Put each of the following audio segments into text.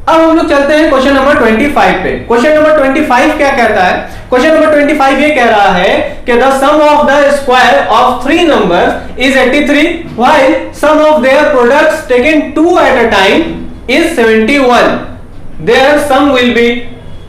अब हम लोग चलते हैं क्वेश्चन नंबर 25 पे। क्वेश्चन नंबर 25 क्या कहता है? क्वेश्चन नंबर 25 ये कह रहा है कि the sum of the square of 3 numbers is 83 while sum of their products taken 2 at a time is 71। Their sum will be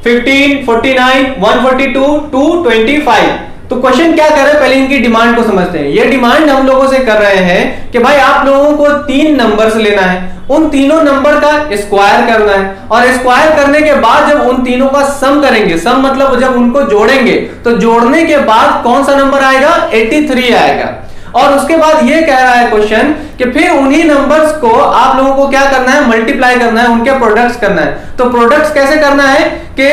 15, 49, 142, 225। तो क्वेश्चन क्या कर रहे हैं, पहले इनकी डिमांड को समझते हैं। ये डिमांड हम लोगों से कर रहे हैं कि भाई आप लोगों को 3 नंबर्स लेना है, उन तीनों नंबर का स्क्वायर करना है, और स्क्वायर करने के बाद जब उन तीनों का सम करेंगे, सम मतलब जब उनको जोड़ेंगे, तो जोड़ने के बाद कौन सा नंबर आएगा? 83 आएगा। और उसके बाद ये कह रहा है क्वेश्चन कि फिर उन्हीं नंबर्स को आप लोगों को क्या करना है? मल्टीप्लाई करना है, उनके प्रोडक्ट्स करना है। तो प्रोडक्ट्स कैसे करना है कि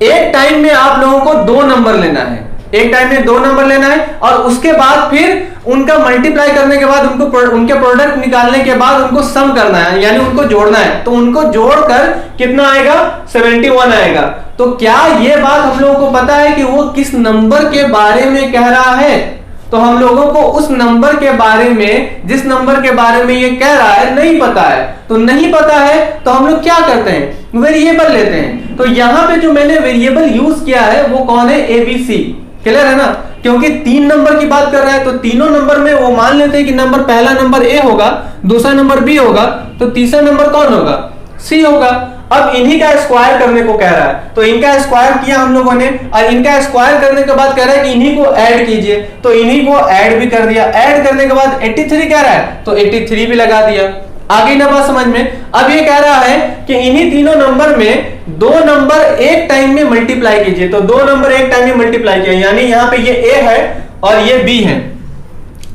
एक टाइम में आप लोगों को 2 नंबर लेना है, एक टाइम में 2 नंबर लेना है, और उसके बाद फिर उनका मल्टीप्लाई करने के बाद उनको उनके प्रोडक्ट निकालने के बाद उनको सम करना है, यानी उनको जोड़ना है। तो उनको जोड़कर कितना आएगा? 71 आएगा। तो क्या ये बात हम लोगों को पता है कि वो किस नंबर के बारे में कह रहा है? तो हम लोगों को उस नंबर के बारे में, जिस नंबर के बारे में ये कह रहा है, नहीं पता है। तो नहीं पता है तो हम लोग क्या करते हैं? वेरिएबल लेते हैं। तो यहां पे जो मैंने वेरिएबल यूज किया है वो कौन है? ABC। क्लियर है ना? क्योंकि 3 नंबर की बात कर रहा है, तो तीनों नंबर में वो मान लेते हैं कि नंबर, पहला नंबर A होगा, दूसरा नंबर B होगा, तो तीसरा नंबर कौन होगा? C होगा। अब इन्हीं का स्क्वायर करने को कह रहा है, तो इनका स्क्वायर किया हम लोगों ने, और इनका स्क्वायर करने के बाद कह रहा है कि इन्हीं को ऐड कीजिए, तो इन्हीं को ऐड भी कर दिया। ऐड करने के बाद 83 कह रहा है, तो 83 भी लगा दिया। आगे ना बात समझ में? अब ये कह रहा है कि इन्हीं तीनों नंबर में 2 नंबर एक टाइम में मल्टीप्लाई कीजिए। तो 2 नंबर एक टाइम में मल्टीप्लाई किया, यानी यहाँ पे ये A है और ये B है,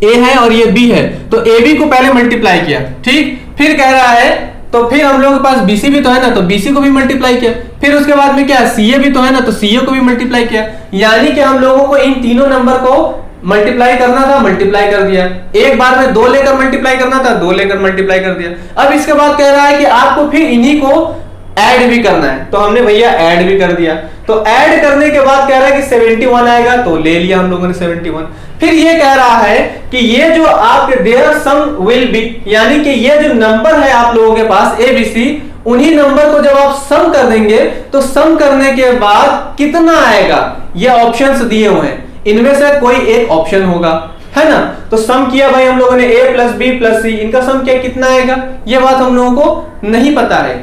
A है और ये B है, तो AB को पहले मल्टीप्लाई किया, ठीक। फिर कह रहा है, तो फिर हम लोगों के पास BC भी तो है ना, तो BC को भी मल्टीप्लाई किया। फिर उसके बाद में क्या? CA भी तो है ना, तो CA को भी मल्टीप्लाई किया। यानी कि हम लोगों को इन तीनों नंबर को मल्टीप्लाई करना था, मल्टीप्लाई कर दिया। एक बार में 2 लेकर मल्टीप्लाई करना था, 2 लेकर मल्टीप्लाई कर दिया। अब इसके बाद कह रहा है कि आपको फिर इन्हीं को ऐड भी करना है, तो हमने भैया ऐड भी कर दिया। तो ऐड करने के बाद कह रहा है कि 71 आएगा, तो ले लिया हम लोगों ने 71। फिर ये कह रहा है कि ये जो आपके देयर सम विल बी, यानी कि ये जो नंबर है आप लोगों के पास ABC, उन्हीं नंबर को जब आप सम कर देंगे तो सम करने के बाद कितना आएगा? ये ऑप्शंस दिए हुए हैं, इनमें से कोई एक ऑप्शन होगा, है ना। तो सम किया भाई हम लोगों ने A + B + C, इनका सम क्या कितना आएगा? ये बात हम लोगों को नहीं पता है।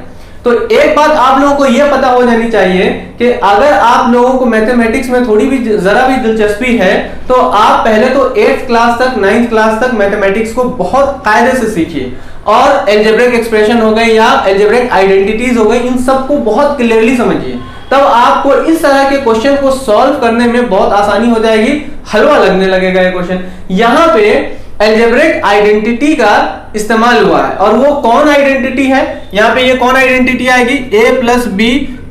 तो एक बात आप लोगों को यह पता हो जानी चाहिए कि अगर आप लोगों को मैथमेटिक्स में थोड़ी भी जरा भी दिलचस्पी है, तो आप पहले तो 8th क्लास तक, 9th क्लास तक मैथमेटिक्स को बहुत कायदे से सीखिए, और अलजेब्रिक एक्सप्रेशन हो गए या अलजेब्रिक आइडेंटिटीज हो गई, इन सबको बहुत क्लियरली समझिए। तब आपको इस तरह के क्वेश्चन को सॉल्व करने में बहुत आसानी हो जाएगी, हलवा लगने लगेगा ये क्वेश्चन। यहाँ पे अलजेब्रिक आइडेंटिटी का इस्तेमाल हुआ है, और वो कौन आइडेंटिटी है? यहाँ पे ये कौन आइडेंटिटी आएगी? A + B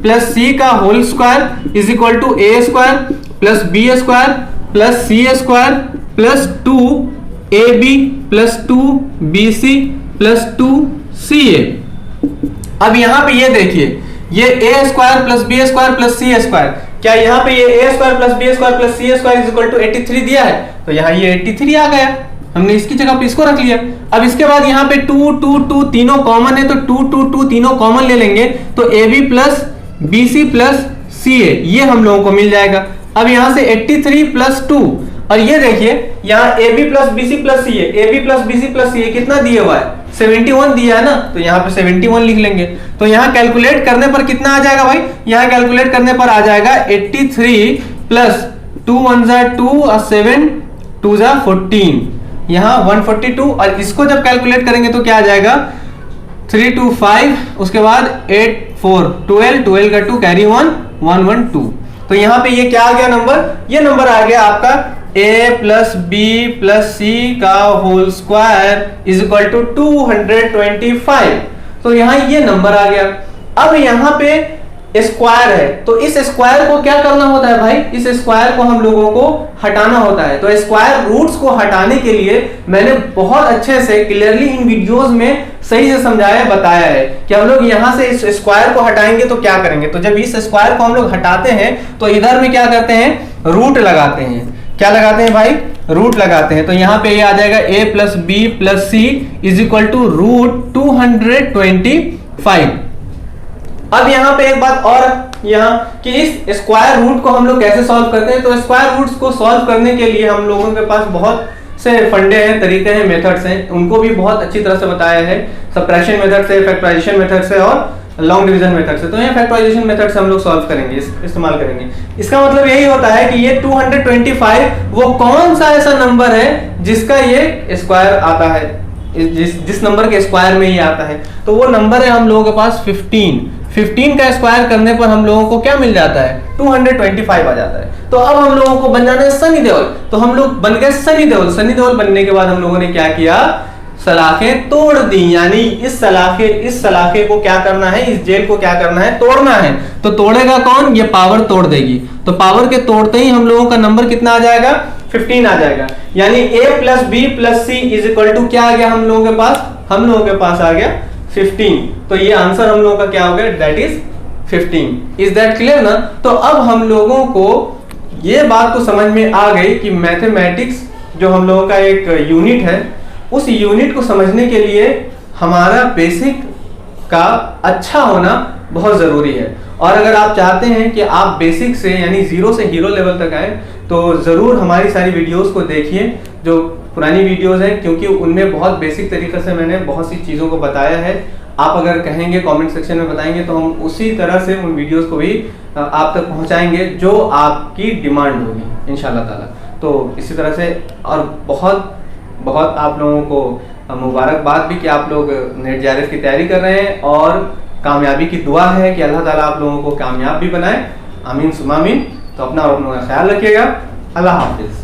+ C का whole square is equal to A² + B² + C² + 2AB + 2BC + 2CA। अब यहाँ पे ये देखिए, ये A² + B² + C², क्या यहाँ पे ये A² + B² + C² is equal to 83 दिया है? तो यहाँ ये 83 आ गया, हमने इसकी जगह पे इसको रख लिया। अब इसके बाद यहाँ पे 2 2 2 तीनों कॉमन है, तो 2 2 2 तीनों कॉमन ले लेंगे, तो AB + BC + CA ये हम लोगों को मिल जाएगा। अब यहाँ से 83 + 2, और ये देखिए यहाँ AB + BC + CA, AB + BC + CA कितना दिया हुआ है? 71 दिया है ना, तो यहाँ पे 71 लिख लेंगे। तो यहाँ कैलकुलेट करने पर कितना आ जाएगा भाई? यहाँ कैलकुलेट करने पर आ जाएगा 83 + 2 1 = 2 और 7 2 = 14, यहाँ 142। और इसको जब कैलकुलेट करेंगे तो क्या आ जाएगा? 3 2 5, उसके बाद 8 4 12, 12 का 2 कैरी 1 1 1 2। तो यहाँ पे ये क्या आ गया नंबर? ये नंबर आ गया आपका A + B + C का whole square is equal to 225। तो यहाँ ये नंबर आ गया। अब यहाँ पे स्क्वायर है, तो इस स्क्वायर को क्या करना होता है भाई? इस स्क्वायर को हम लोगों को हटाना होता है। तो स्क्वायर रूट्स को हटाने के लिए मैंने बहुत अच्छे से क्लियरली इन वीडियोस में सही से समझाया, बताया है कि हम लोग यहाँ से इस स्क्वायर को हटाएंगे तो क्या करेंगे। तो जब इस स्क्वायर को हम लोग हटाते हैं तो इधर में क्या करते हैं? रूट लगाते हैं। क्या लगाते हैं भाई? रूट लगाते हैं। तो यहाँ पे ये आ जाएगा A + B + C is equal to √225। अब यहाँ पे एक बात और यहाँ कि इस स्क्वायर रूट को हम लोग कैसे सॉल्व करते हैं। तो स्क्वायर रूट्स को सॉल्व करने के लिए हम लोगों के पास बहुत से फंडे हैं, तरीके हैं, मेथड्स हैं, उनको भी बहुत अच्छी तरह से बताया है। सबट्रैक्शन मेथड से, फैक्टराइजेशन मेथड से और लॉन्ग डिवीजन मेथड से। तो यहाँ फैक्टराइजेशन मेथड से हम लोग सॉल्व करेंगे, इस्तेमाल करेंगे। इसका मतलब यही होता है कि ये 225 वो कौन सा ऐसा नंबर है जिसका ये स्क्वायर आता है, जिस नंबर के स्क्वायर में ये आता है। तो वो नंबर है हम लोगों के पास 15 का स्क्वायर करने पर हम लोगों को क्या मिल जाता है, 225 आ जाता है। तो अब हम लोगों को बन जाना है सनी देओल। तो हम लोग बन गए सनी देओल। सनी देओल बनने के बाद हम लोगों ने क्या किया, सलाखें तोड़ दी। यानी इस सलाखे को क्या करना है, इस जेल को क्या करना है, तोड़ना है। तो तोड़ेगा कौन, ये पावर तोड़ देगी। तो पावर के तोड़ते ही हम लोगों का नंबर कितना आ जाएगा, 15 आ जाएगा। यानी a plus B plus C is equal to क्या आ गया हम लोगों के पास, हम लोगों के पास आ गया 15। तो ये आंसर हम लोगों का क्या हो गया, that is 15। Is that clear ना। तो अब हम लोगों को ये बात तो समझ में आ गई कि मैथमेटिक्स जो हम लोगों का एक यूनिट है, उस यूनिट को समझने के लिए हमारा बेसिक का अच्छा होना बहुत जरूरी है। और अगर आप चाहते हैं कि आप बेसिक से यानी जीरो से हीरो लेवल तक आए, तो जरूर हमारी सारी वीडियोस को देखिए, जो पुरानी वीडियोस हैं, क्योंकि उनमें बहुत बेसिक तरीके से मैंने बहुत सी चीज़ों को बताया है। आप अगर कहेंगे, कमेंट सेक्शन में बताएंगे, तो हम उसी तरह से उन वीडियोस को भी आप तक पहुंचाएंगे जो आपकी डिमांड होगी इंशाल्लाह ताला। तो इसी तरह से और बहुत बहुत आप लोगों को मुबारकबाद भी कि आप लोग नेट JRF की तैयारी कर रहे हैं, और कामयाबी की दुआ है कि अल्लाह ताला आप लोगों को कामयाब भी बनाए। आमीन सुमा आमीन। तो अपना और अपनों का ख्याल रखिएगा। अल्लाह हाफिज।